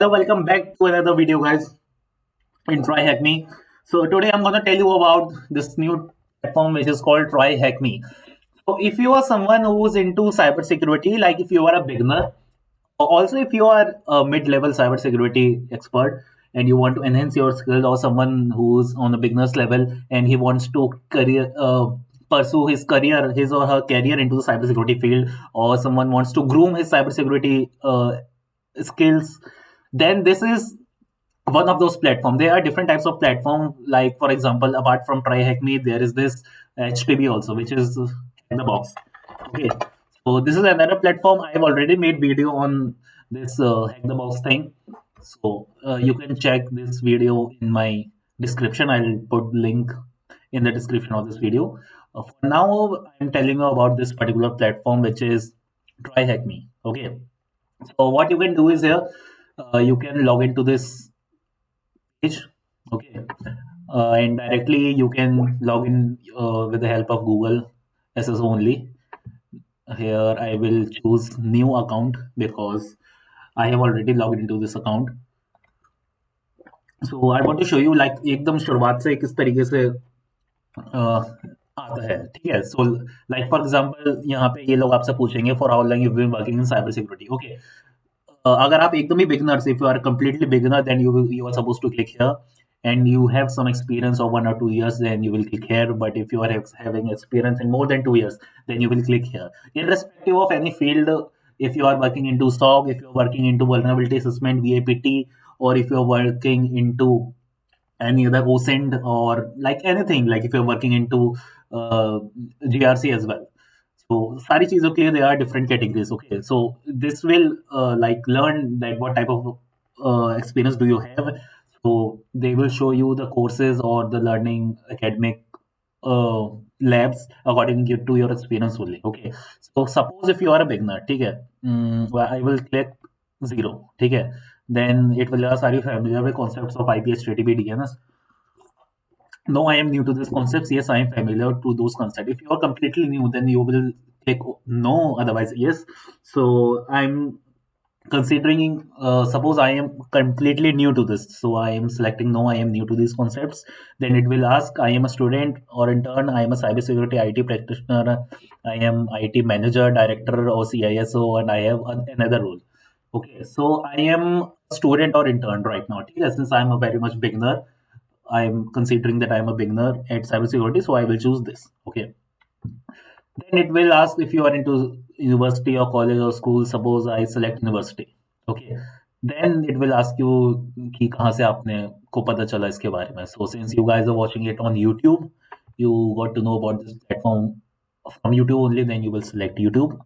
So welcome back to another video, guys. In Try Hack Me. So today I'm gonna tell you about this new platform which is called Try Hack Me. So if you are someone who's into cybersecurity, like if you are a beginner, or also if you are a mid-level cybersecurity expert and you want to enhance your skills, or someone who's on a beginner's level and he wants to pursue his or her career into the cybersecurity field, or someone wants to groom his cybersecurity skills, then this is one of those platforms. There are different types of platform. Like for example, apart from TryHackMe, there is this HTB also, which is in the box. Okay, so this is another platform. I have already made video on this hack the box thing. So you can check this video in my description. I'll put link in the description of this video. For now, I'm telling you about this particular platform, which is TryHackMe. Okay, so what you can do is here, you can log into this page. Okay, and directly you can log in with the help of Google SS only. Here I will choose new account because I have already logged into this account. So I want to show you like एकदम शुरुआत से किस तरीके से आता है, ठीक है. सो लाइक फॉर एग्जांपल यहाँ पे ये लोग आपसे पूछेंगे for how long you been working in cyber security. Okay, अगर आप एकदम ही beginner, if you are completely beginner, then you are supposed to click here, and you have some experience of 1 or 2 years, then you will click here. But if you are having experience in more than 2 years, then you will click here. Irrespective of any field, if you are working into SOC, if you are working into vulnerability assessment, VAPT, or if you are working into any other OSINT, or like anything, like if you're working into GRC as well. So सारी चीजों के लिए there are different categories. Okay, so this will like learn that what type of experience do you have. So they will show you the courses or the learning academic uh, labs according to your experience only. Okay, so suppose if you are a beginner, ठीक है, well, I will click 0, ठीक है. Then it will ask, are you familiar with concepts of IP, HTTP, DNS? No, I am new to these concepts. Yes, I am familiar to those concepts. If you are completely new, then you will click no, otherwise yes. So I'm considering, suppose I am completely new to this, so I am selecting no, I am new to these concepts. Then it will ask, I am a student or intern, I am a cybersecurity IT practitioner, I am IT manager, director, or CISO, and I have another role. Okay, so I am a student or intern right now. Okay, since I'm a very much beginner, I'm considering that I'm a beginner at cybersecurity, so I will choose this. Okay. Then it will ask if you are into university or college or school. Suppose I select university. Okay. Then it will ask you कि कहाँ से आपने को पता चला इसके बारे में. So since you guys are watching it on YouTube, you got to know about this platform from YouTube only. Then you will select YouTube.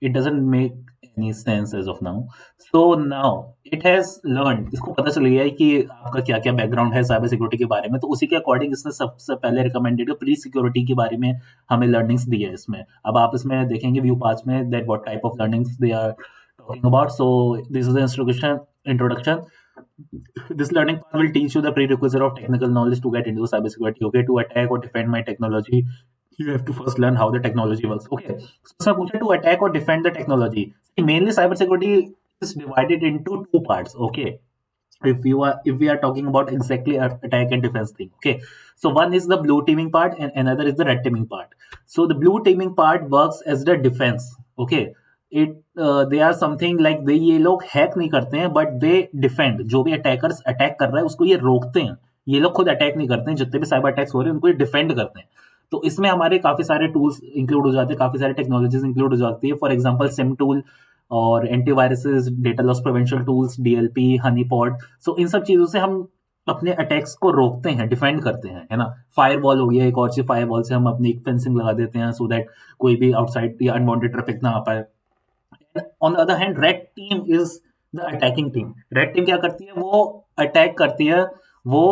It doesn't make any sense as of now. So now it has learned, इसको पता चल गया है कि आपका क्या क्या background है साइबर सिक्योरिटी के बारे में. तो उसी के अकॉर्डिंग इसने सबसे पहले रिकमेंडेड प्री सिक्योरिटी के बारे में हमें लर्निंग्स दी है इसमें. अब आप इसमें देखेंगे व्यू पास में that what type of learnings they are talking about. So this is the introduction. This learning path will teach you the prerequisite of technical knowledge to get into cybersecurity. Okay, to attack or defend my technology, you have to first learn how the technology works. Okay, so to attack or defend the technology. Mainly, cybersecurity is divided into two parts. Okay, if we are talking about exactly attack and defense thing. Okay, so one is the blue teaming part and another is the red teaming part. So the blue teaming part works as the defense. Okay, it they are something like they, ये लोग hack नहीं करते हैं but they defend. जो भी attackers attack कर रहा है उसको ये रोकते हैं. ये लोग खुद अटैक नहीं करते हैं, जितने भी साइबर अटैक्स हो रहे हैं उनको ये डिफेंड करते हैं. तो इसमें हमारे काफी सारे टूल्स इंक्लूड हो जाते हैं, काफी सारे टेक्नोलॉजीज इंक्लूड हो जाती है. फॉर एग्जांपल सिम टूल और antiviruses, data loss prevention tools, DLP, honeypot. So इन सब चीजों से हम अपने अटैक्स को रोकते हैं, डिफेंड करते हैं, है ना. फायरवॉल हो गया एक और चीज, फायरवॉल से हम अपनी एक फेंसिंग लगा देते हैं सो दैट कोई भी आउटसाइड या अनवांटेड ट्रैफिक ना आ पाए. On the other hand red team is the attacking team. Red team क्या करती है, वो अटैक करती है, वो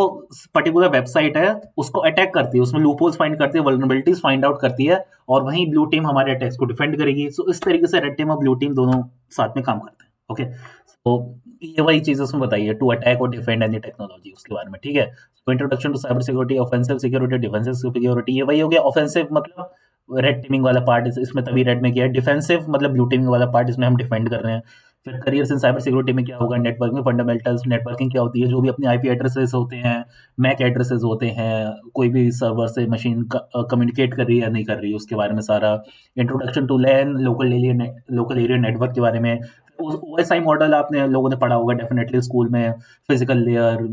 पर्टिकुलर वेबसाइट है उसको अटैक करती है, उसमें लूपहोल्स फाइंड करती है, वल्नरेबिलिटीज फाइंड आउट करती है, और वहीं ब्लू टीम हमारे अटैक्स को डिफेंड करेगी. सो इस तरीके से रेड टीम और ब्लू टीम दोनों साथ में काम करते हैं. ओके, तो ये वही चीज उसमें बताइए, टू अटैक और डिफेंड एनी टेक्नोलॉजी, उसके बारे में. ठीक है, तो introduction to cyber security, offensive security, defensive security, ये वही हो गया. ऑफेंसिव मतलब रेड टीमिंग वाला पार्ट, इसमें तभी रेड में किया है. डिफेंसिव मतलब ब्लू टीमिंग वाला पार्ट, इसमें हम डिफेंड कर रहे हैं. फिर करियर्स इन साइबर सिक्योरिटी में क्या होगा, नेटवर्किंग फंडामेंटल्स, नेटवर्किंग क्या होती है, जो भी अपनी आईपी एड्रेसेस होते हैं, मैक एड्रेसेस होते हैं, कोई भी सर्वर से मशीन कम्युनिकेट कर रही है या नहीं कर रही है, उसके बारे में सारा। Introduction to LAN, local area network के बारे में। ओएसआई मॉडल आपने लोगों ने पढ़ा होगा डेफिनेटली स्कूल में, physical layer,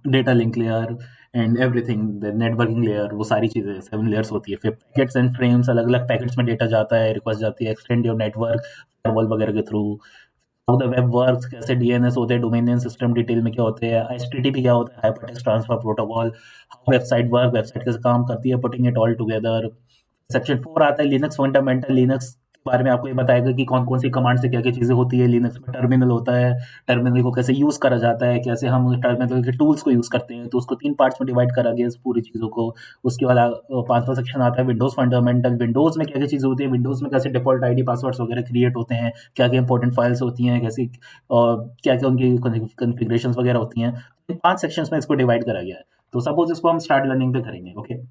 data link layer and everything, the networking layer, वो सारी चीज़ें 7 लेयर्स होती है। फिर पैकेट्स एंड फ्रेम्स, अलग-अलग पैकेट्स में डेटा जाता है, रिक्वेस्ट जाती है, एक्सटेंड योर नेटवर्क फायरवॉल वगैरह के through. How the web works, कैसे डीएनएस होते हैं, डोमेन नेम सिस्टम डिटेल में क्या होते हैं, एचटीटीपी क्या होता है, hypertext transfer protocol, how website work, website कैसे काम करती है, putting it all together. Section 4 आता है लिनक्स फंडामेंटल, लिनक्स के बारे में आपको ये बताएगा कि कौन-कौन सी कमांड से क्या-क्या चीज़ें होती है। लिनक्स में टर्मिनल होता है, टर्मिनल को कैसे यूज़ करा जाता है, कैसे हम टर्मिनल के टूल्स को यूज़ करते हैं, तो उसको 3 पार्ट्स में डिवाइड करा गया इस पूरी चीज़ों को। उसके बाद 5वां सेक्शन आता है विंडोज़ फंडामेंटल, विंडोज़ में क्या-क्या चीज़ें होती है, विंडोज़ में कैसे डिफ़ॉल्ट आईडी, पासवर्ड्स वगैरह क्रिएट होते हैं, क्या-क्या इंपॉर्टेंट फाइल्स होती हैं, कैसे क्या-क्या उनकी कॉन्फ़िगरेशंस वगैरह होती हैं। इन 5 सेक्शंस में इसको डिवाइड करा गया है। तो सपोज़ इसको हम स्टार्ट लर्निंग पे करेंगे, ओके?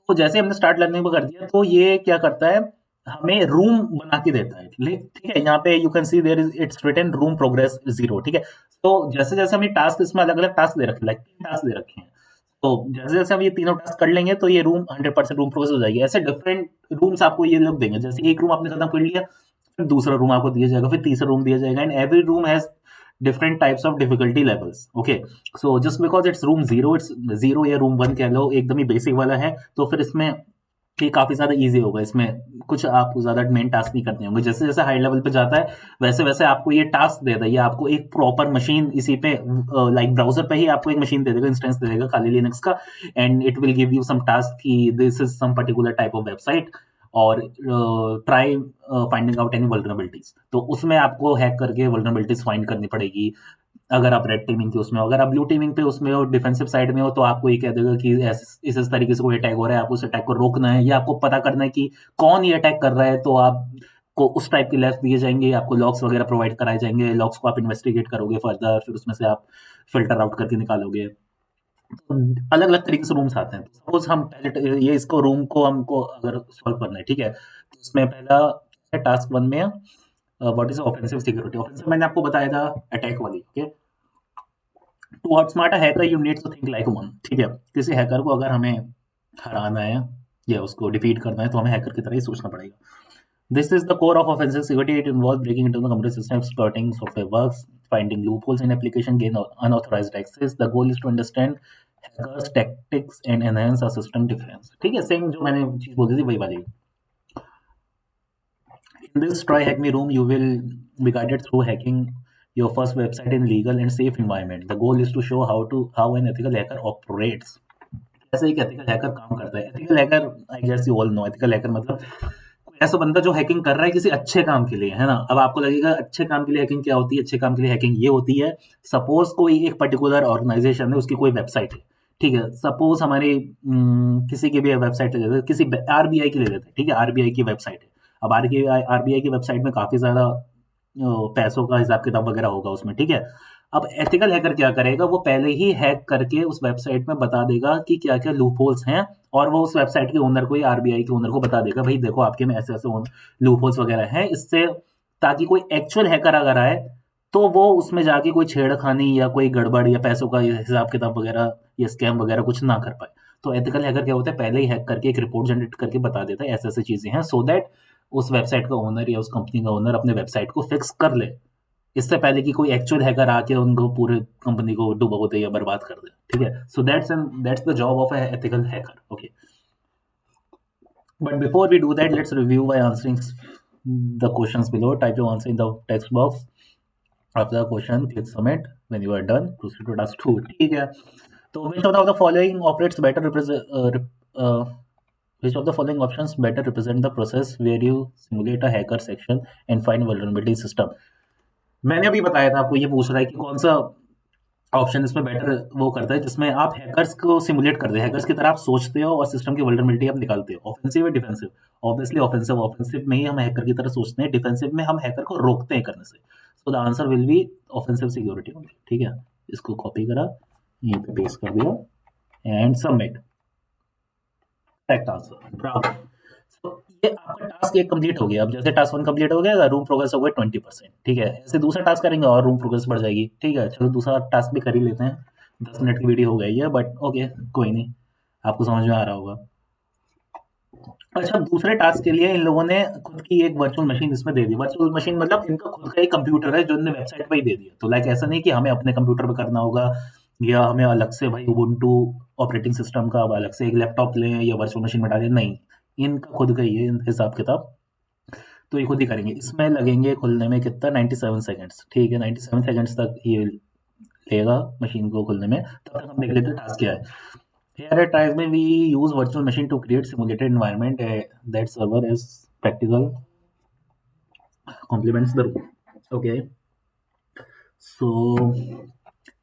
तो जैसे हमने स्टार्ट लर्निंग पे कर दिया, तो ये क्या करता है, हमें रूम बना के देता है। ठीक है, यहाँ पे you can see there is it's written room progress 0। ठीक है, तो जैसे जैसे हमें टास्क, इसमें अलग अलग टास्क दे रखे, लाइक 3 टास्क दे रखे हैं। तो जैसे जैसे हम ये तीनों टास्क कर लेंगे तो ये रूम 100% रूम प्रोग्रेस हो जाएगी। ऐसे डिफरेंट रूम्स आपको ये लोग देंगे, जैसे एक रूम आपने खत्म कर लिया, फिर दूसरा रूम आपको दिया जाएगा, फिर तीसरा रूम दिया जाएगा, and every room has different types of difficulty levels. Okay, so just because it's room 0, it's 0 या room 1 कह लो, एकदम ही बेसिक वाला है, तो फिर इसमें ये काफ़ी ज़्यादा ईज़ी होगा। इसमें कुछ आपको ज़्यादा मेन टास्क नहीं करने होंगे। जैसे जैसे हाई लेवल पे जाता है, वैसे वैसे आपको ये टास्क देता है, ये आपको एक प्रॉपर मशीन इसी पे लाइक ब्राउज़र पे ही आपको एक मशीन दे देगा, इंस्टेंस दे देगा खाली लिनक्स का, and it will give you some task कि this is some particular type of website, और try finding out any vulnerabilities. तो उसमें आपको हैक करके वल्नरेबिलिटीज फाइंड करनी पड़ेगी। अगर आप रेड टीमिंग के उसमें हो, अगर आप ब्लू टीमिंग पे उसमें हो, डिफेंसिव साइड में हो, तो आपको ये कह देगा कि इस तरीके से कोई अटैक हो रहा है, आपको उस अटैक को रोकना है, या आपको पता करना है कि कौन ये अटैक कर रहा है, तो आप को उस टाइप के लैब्स दिए जाएंगे, आपको लॉग्स वगैरह प्रोवाइड कराए जाएंगे, लॉग्स को आप इन्वेस्टिगेट करोगे फर्दर, फिर उसमें से आप फिल्टर आउट करके निकालोगे। अलग अलग तरीके से रूम्स आते हैं। सपोज हम पहले ये इसको रूम को हमको अगर सॉल्व करना है, ठीक है, तो इसमें पहला टास्क 1 में what is offensive security. Offensive मैंने आपको बताया था अटैक वाली, okay. To outsmart a hacker you need to think like one. ठीक है, किसी हैकर को अगर हमें हराना है या उसको डिफीट करना है, तो हमें हैकर की तरह ही सोचना पड़ेगा। This is the core of offensive security. It involves breaking into the computer system, exploiting software bugs, finding loopholes in application, gain unauthorized access. The goal is to understand hackers tactics and enhance our system defense. ठीक है, same जो मैंने चीज बोली थी वही वाली। In this try hack me room, you will be guided through hacking your first website in legal and safe environment. The goal is to show how an ethical hacker operates. कैसे एक ethical hacker काम करता है। Ethical hacker, I guess you all know, ethical hacker मतलब कोई ऐसा बंदा जो हैकिंग कर रहा है किसी अच्छे काम के लिए, है ना। अब आपको लगेगा अच्छे काम के लिए हैकिंग क्या होती है, अच्छे काम के लिए हैकिंग ये होती है, सपोज कोई एक पर्टिकुलर ऑर्गेनाइजेशन है, उसकी कोई वेबसाइट है, ठीक है, सपोज हमारी किसी की भी वेबसाइट ले लेते हैं, किसी आरबीआई की ले लेते हैं, ठीक है, आरबीआई की वेबसाइट है। अब आरबीआई की वेबसाइट में काफी ज्यादा पैसों का हिसाब किताब वगैरह होगा उसमें, ठीक है। अब एथिकल हैकर क्या करेगा, वो पहले ही हैक करके उस वेबसाइट में बता देगा कि क्या क्या लूप होल्स हैं, और वो उस वेबसाइट के ओनर को या आरबीआई के ओनर को बता देगा, भाई देखो आपके में ऐसे ऐसे लूप होल्स वगैरह हैं, इससे ताकि कोई एक्चुअल हैकर अगर आए तो वो उसमें जाके कोई छेड़खानी या कोई गड़बड़ या पैसों का हिसाब किताब वगैरह या स्कैम वगैरह कुछ ना कर पाए। तो एथिकल हैकर क्या होता है, पहले ही हैक करके एक रिपोर्ट जनरेट करके बता देता है ऐसे ऐसे चीजें हैं, सो दैट उस वेबसाइट का ओनर या उस कंपनी का ओनर अपने वेबसाइट को फिक्स कर ले, इससे पहले कि कोई एक्चुअल हैकर आके उनको पूरे कंपनी को डुबो दे या बर्बाद कर दे। ठीक है, so that's the job of a ethical hacker, okay. But before we do that, let's review by answering the questions below. Type your answer in the text box. After the question click submit. When you are done, proceed to task 2। ठीक है, तो which of the following operates better which of the following options better represent the process where you simulate a hacker section and find vulnerability system। मैंने अभी बताया था आपको, ये पूछ रहा है कि कौन सा ऑप्शन इसमें बेटर वो करता है, जिसमें आप हैकर्स को सिमुलेट करते हैं, हैकर्स की तरह आप सोचते हो और सिस्टम की वल्नरेबिलिटी आप निकालते हो। ऑफेंसिव या डिफेंसिव? Obviously offensive. ऑफेंसिव में ही हम हैकर की तरह सोचते हैं, डिफेंसिव में हम हैकर को रोकते हैं करने से। So the answer will be offensive security only. ठीक है, इसको कॉपी करा, यहीं पे पेस्ट कर दिया and submit. Correct answer, Bravo. तो ये आपका टास्क एक कंप्लीट हो गया। अब जैसे टास्क 1 कंप्लीट हो गया, रूम प्रोग्रेस हो गया 20%, ठीक है? ऐसे दूसरा टास्क करेंगे और रूम प्रोग्रेस बढ़ जाएगी, ठीक है? चलो दूसरा टास्क भी कर ही लेते हैं। 10 मिनट की वीडियो हो गई है, बट ओके, कोई नहीं, आपको समझ में आ रहा होगा। अच्छा, दूसरे टास्क के लिए इन लोगों ने खुद की एक वर्चुअल मशीन इसमें दे दी। वर्चुअल मशीन मतलब इनका खुद का एक कंप्यूटर है जो इन्होंने वेबसाइट पे ही दे दिया। तो लाइक ऐसा नहीं कि हमें अपने कंप्यूटर पे करना होगा या हमें अलग से भाई उबुंटू ऑपरेटिंग सिस्टम का अब अलग से एक लैपटॉप लें या वर्चुअल मशीन में डालें, नहीं। इनका खुद का ही है हिसाब किताब, तो ये खुद ही करेंगे। इसमें लगेंगे खुलने में कितना, 97 सेकंड्स, ठीक है? 97 सेकंड्स तक ये लेगा मशीन को खुलने में। तब तक हम देख लेते हैं टास्क क्या है। Here at Tribesman, we use virtual machine to create simulated environment that server is practical complements the room. Okay, so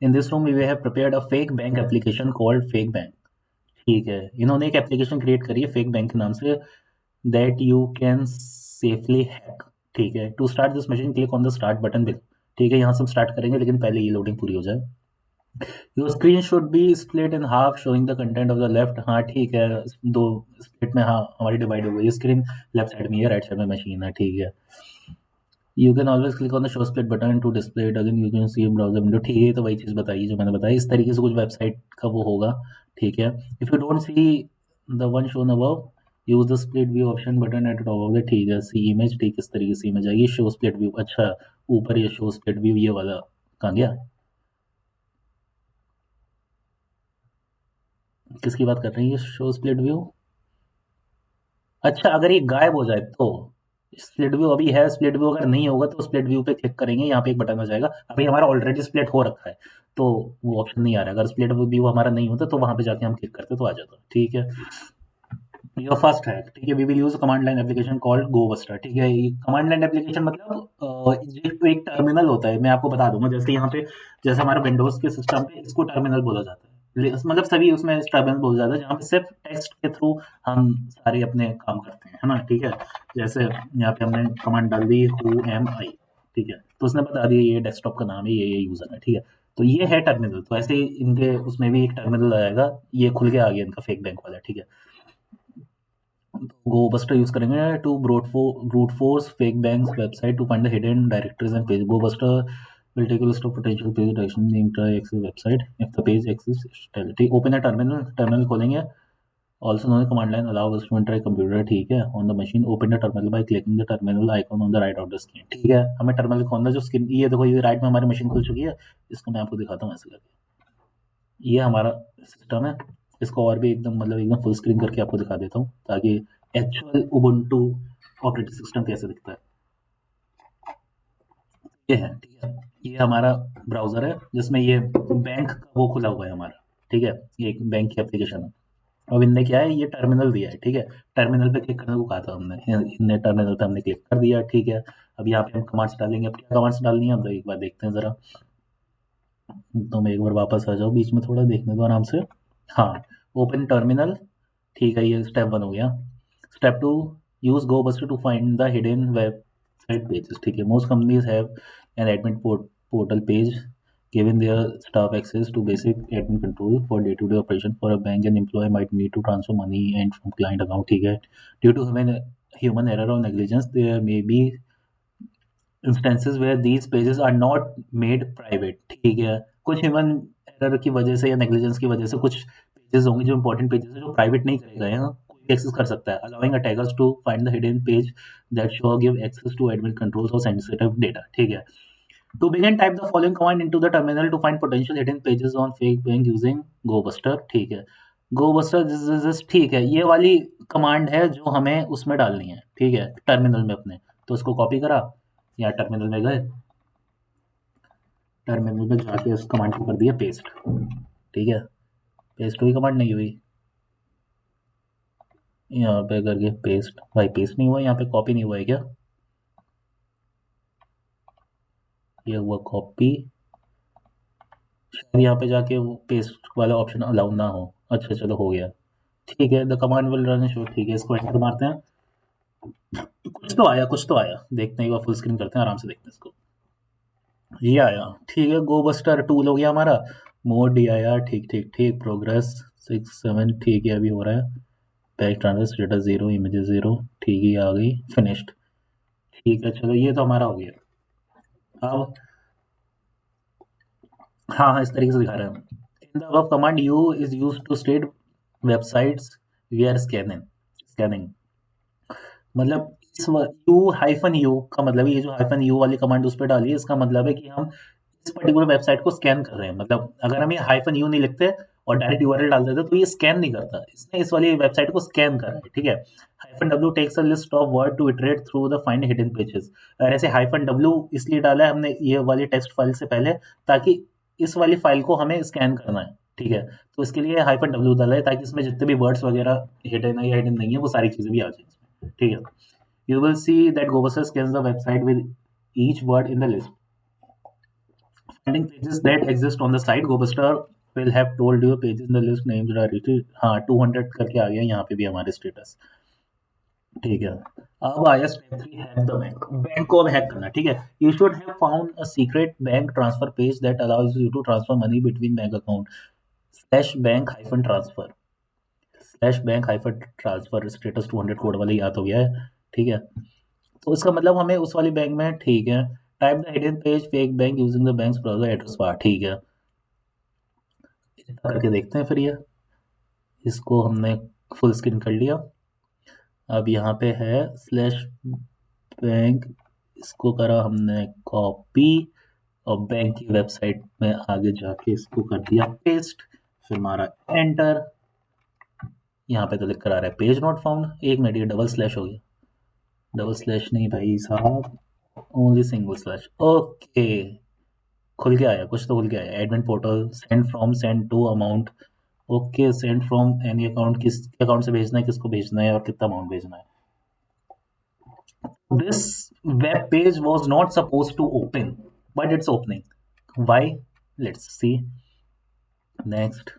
in this room we have prepared a fake bank application called Fake Bank. ठीक है, इन्होंने एक application create करी है fake bank के नाम से, that you can safely hack. ठीक है, to start this machine click on the start button below. ठीक है, यहाँ से हम स्टार्ट करेंगे लेकिन पहले ये लोडिंग पूरी हो जाए। Your screen should be split in half showing the content of the left. हाँ ठीक है, दो स्प्लिट में, हाँ हमारी डिवाइड हो गई स्क्रीन, लेफ्ट साइड में है, राइट साइड में मशीन है, ठीक है। You can always click on the show split button to display it again, you can see browser window. ठीक है, तो वही चीज़ बताइए जो मैंने बताई, इस तरीके से कुछ वेबसाइट का वो होगा, ठीक है। If you don't see the one shown above, use the split view option button eight top of the, ठीक है, सी इमेज, ठीक, इस तरीके से इमेज आएगी। शो स्प्लिट व्यू, अच्छा ऊपर ये शो स्प्लिट व्यू ये वाला कहाँ गया, किसकी बात कर रही है शो स्प्लिट व्यू? अच्छा, अगर ये गायब हो जाए तो स्प्लिट व्यू अभी है, स्प्लिट व्यू अगर नहीं होगा तो स्प्लिट व्यू पे क्लिक करेंगे, यहाँ पे एक बटन आ जाएगा। अभी हमारा ऑलरेडी स्प्लिट हो रखा है तो वो ऑप्शन नहीं आ रहा है। अगर स्प्लिट व्यू हमारा नहीं होता तो वहां पे जाके हम क्लिक करते तो आ जाता, ठीक है। योर फर्स्ट हैक, ठीक है, we will use command line application called Gobuster. ठीक है, ये कमांड लाइन एप्लीकेशन मतलब जो एक टर्मिनल होता है, मैं आपको बता दूंगा। जैसे यहाँ पे, जैसे हमारे विंडोज के सिस्टम पे इसको टर्मिनल बोला जाता है, मतलब सभी उसमें टर्मिनल बोला जाता है, जहाँ पे सिर्फ टेक्स्ट के थ्रू हम सारे अपने काम करते हैं, है ना? ठीक है, जैसे यहाँ पे हमने कमांड डाल दी हु एम आई, ठीक है, तो उसने बता दिया ये डेस्कटॉप का नाम है, ये यूजर है, ठीक है। तो ये है टर्मिनल। तो ऐसे ही इनके उसमें भी एक टर्मिनल आएगा, ये खुल के आ गया इनका फेक बैंक वाला, ठीक है। गोबस्टर यूज करेंगे to brute force fake banks website to find the hidden directories and page. Gobuster will take a list of potential page direction named try access website if the page exists tell it open a terminal खोलेंगे, also known as command line allow us to enter a computer, ठीक है, on the machine open the terminal by clicking the terminal icon on the right of the screen। ठीक है, हमें terminal खोलना, जो screen ये देखो, ये राइट में हमारी मशीन खुल चुकी है। इसको मैं आपको दिखाता हूँ ऐसे करके, ये हमारा सिस्टम है। इसको और भी एकदम मतलब एकदम फुल स्क्रीन करके आपको दिखा देता हूँ ताकि एक्चुअल उबुंटू ऑपरेटिंग सिस्टम कैसे दिखता है। ये है, ठीक है, ये हमारा ब्राउजर है जिसमें ये बैंक का वो खुला हुआ है हमारा, ठीक है, ये एक बैंक की एप्लीकेशन है। अब इनने क्या है, ये टर्मिनल दिया है, ठीक है, टर्मिनल पे क्लिक करने को कहा था हमने, इनने टर्मिनल पे हमने क्लिक कर दिया, ठीक है। अब यहाँ पे हम कमांड्स डालेंगे, अब क्या कमांड्स डालनी है, अब एक बार देखते हैं जरा। तो मैं एक बार वापस आ जाओ, बीच में थोड़ा देखने दो आराम से। हाँ, ओपन टर्मिनल, ठीक है, ये स्टेप 1 हो गया। Step 2, use Gobuster to find the hidden website pages, ठीक है। Most companies have an admin portal page given their staff access to basic admin control for day-to-day operation for a bank, an employee might need to transfer money and from client account, ठीक है। Due to human error or negligence, there may be instances where these pages are not made private, ठीक है। कुछ human error की वजह से या negligence की वजह से कुछ पेजेस होंगे जो इंपॉर्टेंट पेजेस है जो प्राइवेट नहीं करे गए हैं, कोई भी एक्सेस कर सकता है। Allowing attackers to find the hidden page that should give access to admin controls और सेंसिटिव डेटा, ठीक है। To begin type the following command into the terminal to find potential hidden pages on fake bank using Gobuster, ठीक है। गोबस्टर this, ठीक है, ये वाली command है जो हमें उसमें डालनी है, ठीक है, टर्मिनल में अपने। तो इसको कॉपी करा, या टर्मिनल में गए, टर्मिनल में जाके उस कमांड को कर दिया पेस्ट, ठीक है। पेस्ट हुई कमांड, नहीं हुई, यहाँ पे करके पेस्ट, भाई पेस्ट नहीं हुआ, यहाँ पे कॉपी नहीं हुआ है क्या? ये हुआ कॉपी, शायद यहाँ पे जाके वो पेस्ट वाला ऑप्शन अलाउ ना हो। अच्छा चलो हो गया, ठीक है। The command will run show, ठीक है, इसको एंटर मारते हैं। कुछ तो आया, कुछ तो आया, देखते हैं, एक बार फुल स्क्रीन करते हैं, आराम से देखते हैं इसको। ये आया, ठीक है, गोबस्टर टूल हो गया हमारा। मोड डी आया, ठीक ठीक ठीक, प्रोग्रेस 6 7, ठीक है, अभी हो रहा है। बैंक ट्रांसफर स्टेटस 0, इमेजेस 0, ठीक है आ गई, फिनिश्ड। ठीक है चलो ये तो हमारा हो गया। अब हाँ हाँ इस तरीके से दिखा रहे हैं। In the above command you is use to state websites we are scanning scanning मतलब इस यू हाइफन यू का मतलब ये जो हाइफन यू वाली कमांड उस पर डाली है, इसका मतलब है कि हम इस पर्टिकुलर वेबसाइट को स्कैन कर रहे हैं। मतलब अगर हम ये हाइफन यू नहीं लिखते और डायरेक्ट यूआरएल डाल देते तो ये स्कैन नहीं करता, इसने इस वाली वेबसाइट को स्कैन करा है। ठीक है, hyphen W takes a list of word to iterate through the find hidden pages. और ऐसे हाइफन डब्ल्यू इसलिए डाला है हमने ये वाली टेक्स्ट फाइल से पहले, ताकि इस वाली फाइल को हमें स्कैन करना है। ठीक है, तो इसके लिए हाइफन डब्ल्यू डाला है ताकि इसमें जितने भी वर्ड्स वगैरह हिडन है या हिडन नहीं है वो सारी चीजें भी आ जाए इसमें। ठीक है, you will see that GoBuster scans the website with each word in the list. Finding pages that exist on the site, GoBuster will have told you pages in the list names are written. हाँ 200 करके आ गया यहाँ पे भी हमारे status. ठीक है, अब आया step 3, hack the bank. Bank को अब हैक करना। ठीक है, you should have found a secret bank transfer page that allows you to transfer money between bank account slash bank hyphen transfer slash bank hyphen transfer status 200 code वाले याद हो गया है। ठीक है, तो इसका मतलब हमें उस वाली बैंक में, ठीक है, type the hidden page fake bank using the banks browser address bar. ठीक है, इतना करके देखते हैं फिर ये, इसको हमने फुल स्क्रीन कर लिया। अब यहाँ पे है स्लैश बैंक, इसको करा हमने कॉपी और बैंक की वेबसाइट में आगे जाके इसको कर दिया पेस्ट, फिर मारा एंटर। यहाँ पे तो लिख कर आ रहा है पेज नॉट फाउंड। एक मिनट, ये डबल स्लैश हो गया, डबल स्लैश नहीं भाई साहब, ओनली सिंगल स्लैश। ओके, खुल के आया, कुछ तो खुल के आया। Admin portal, send from, send to amount. Okay, send from any account, किस अकाउंट से भेजना है, किसको भेजना है और कितना अमाउंट भेजना है। This web page was not suppose to open but it's opening, why, let's see next.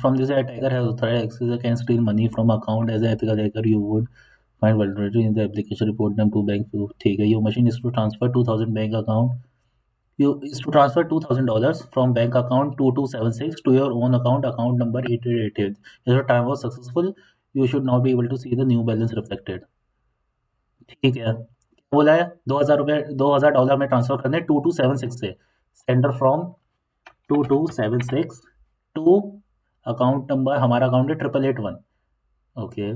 From this attacker has authorized access can steal money from account as an ethical hacker you would find vulnerability in the application, report them to bank। ठीक है, your machine is to transfer 2000 bank account, you is to transfer $2000 from bank account 2276 to your own account number 8888। if the time was successful you should now be able to see the new balance reflected। ठीक है, क्या बोला है, 2000 रुपये, $2000 में transfer करने 2276 से, sender from 2276 to account number, हमारा अकाउंट है 8881। Okay,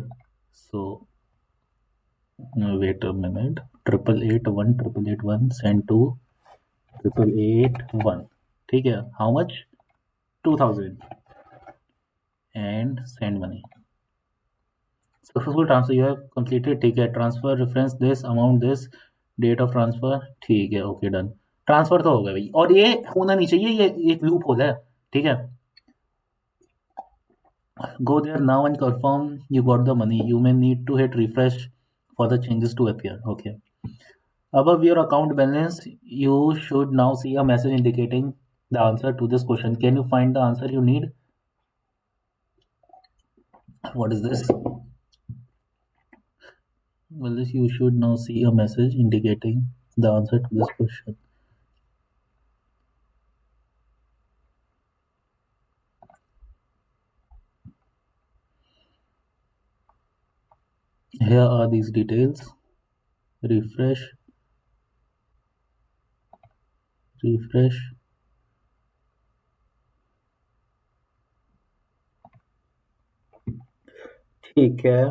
so wait a minute, 8881 send to 8881। ठीक है, how much, 2000 and send money, successful transfer you have completed. ठीक है, transfer reference this amount this date of transfer. ठीक है, okay done, transfer तो हो गया भाई। और ये होना नहीं चाहिए, ये एक लूप होल है। ठीक है, go there now and confirm you got the money, you may need to hit refresh for the changes to appear। okay, above your account balance you should now see a message indicating the answer to this question, can you find the answer you need। what is this, well this you should now see a message indicating the answer to this question। here are these details, refresh, refresh। ठीक है,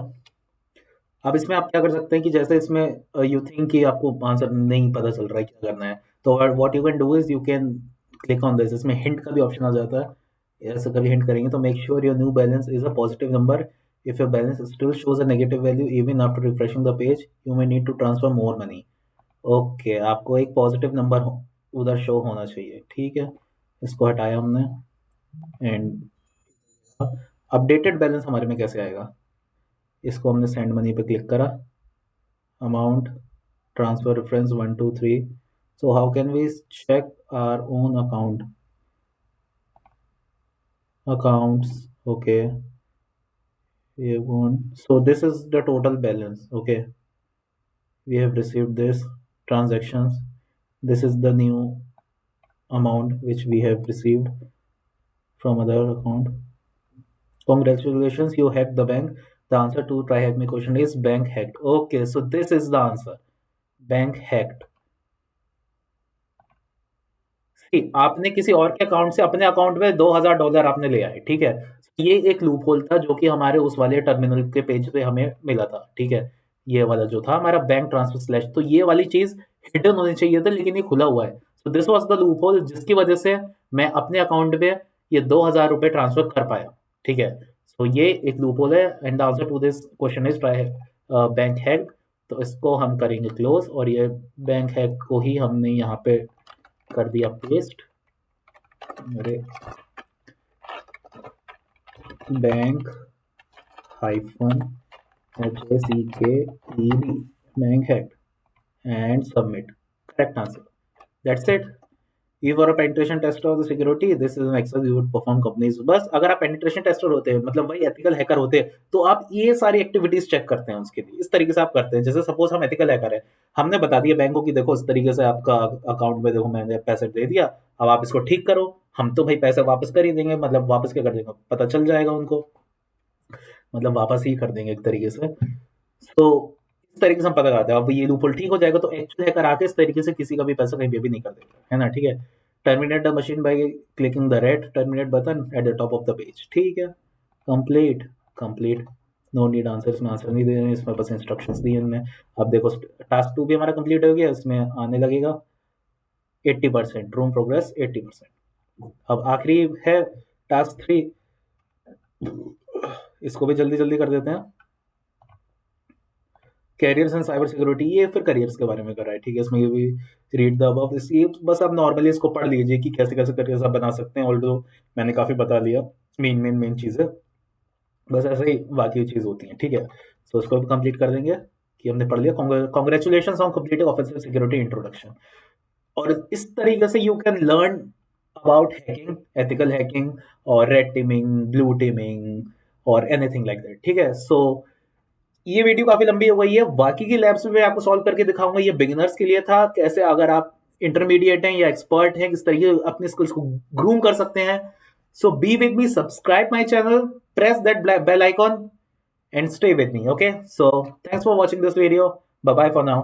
अब इसमें आप क्या कर सकते हैं कि जैसे इसमें यू थिंक कि आपको आंसर नहीं पता चल रहा है क्या करना है, तो what you can do is you can click on this, इसमें हिंट का भी ऑप्शन आ जाता है। ऐसे कभी हिंट करेंगे तो make sure your new balance is a positive number, if your balance still shows a negative value even after refreshing the page you may need to transfer more money. Okay, आपको एक positive number उधर show होना चाहिए। ठीक है, इसको हटाया हमने एंड अपडेटेड बैलेंस हमारे में कैसे आएगा, इसको हमने सेंड मनी पे क्लिक करा, amount, transfer reference 123। so how can we check our own accounts, okay, we have gone, so this is the total balance। okay, we have received this transactions, this is the new amount which we have received from other account। Congratulations, you hacked the bank. The answer to try hack me question is bank hacked. Okay, so this is the answer. Bank hacked. See, आपने किसी और के account से अपने account में $2000 आपने ले आए, ठीक है? ये एक लूप होल था जो कि हमारे उस वाले टर्मिनल के पेज पे हमें मिला था, ठीक है? ये वाला जो था हमारा बैंक ट्रांसफर स्लैश, तो ये वाली चीज हिडन होनी चाहिए था, लेकिन ये खुला हुआ है। So this was the loop hole जिसकी वजह से मैं अपने अकाउंट में ये ₹2000 ट्रांसफर कर पाया, ठीक है? सो ये एक लूप होल है and the answer to this question is try bank hack. तो इसको हम करेंगे क्लोज और ये बैंक हैक को ही हमने यहाँ पे कर दिया पेस्ट। मेरे bank hyphen HACKED bank hack and submit. Correct answer. That's it. If you are a penetration tester of the security, this is an exercise you would perform companies. बस अगर आप penetration tester होते हैं, मतलब वही ethical hacker होते हैं, तो आप ये सारी एक्टिविटीज चेक करते हैं उसके लिए। इस तरीके से आप करते हैं। जैसे सपोज हम ethical hacker है, हमने बता दिया बैंकों की देखो इस तरीके से आपका अकाउंट में देखो मैंने पैसे दे दिया, अब आप इसको ठीक करो। हम तो भाई पैसे वापस कर ही देंगे, मतलब वापस क्या कर देंगे, पता चल जाएगा उनको, मतलब वापस ही कर देंगे एक तरीके से। तो इस तरीके से हम पता लगाते हैं। अब ये लूपहोल ठीक हो जाएगा तो एक्चुअली हैकर आके इस तरीके से किसी का भी पैसा कहीं पे भी नहीं कर देगा, है ना? ठीक है। Terminate the machine by clicking the red terminate button at the top of the page. ठीक है, complete complete. No need answer, इसमें आंसर नहीं दे रहे हैं, इसमें बस इंस्ट्रक्शंस दिए इनने। अब देखो टास्क 2 भी हमारा कंप्लीट हो गया, इसमें आने लगेगा 80%, रूम प्रोग्रेस 80%। अब आखिरी है टास्क 3, इसको भी जल्दी जल्दी कर देते हैं। कैरियर्स एंड साइबर सिक्योरिटी, ये फिर करियर्स के बारे में कर रहा है, ठीक है? इसमें ये भी रीड द अबव, ये बस आप नॉर्मली इसको पढ़ लीजिए कि कैसे कैसे करियर्स आप बना सकते हैं। ऑल्दो मैंने काफ़ी बता लिया मेन चीज़ें, बस ऐसे ही बाकी चीज़ होती हैं, ठीक है? सो इसको भी कंप्लीट कर देंगे कि हमने पढ़ लिया। Congratulation on completing offensive security introduction. और इस तरीके से you can learn about hacking, ethical hacking और रेड टीमिंग, ब्लू टीमिंग और एनीथिंग लाइक दैट, ठीक है? सो ये वीडियो काफी लंबी हो गई है, बाकी की लैब्स में मैं आपको सॉल्व करके दिखाऊंगा। ये बिगिनर्स के लिए था, कैसे अगर आप इंटरमीडिएट हैं या एक्सपर्ट हैं किस तरीके अपने स्किल्स को ग्रूम कर सकते हैं। So be with me, subscribe my channel, press that bell icon and stay with me, okay? So thanks for watching this video, bye bye for now.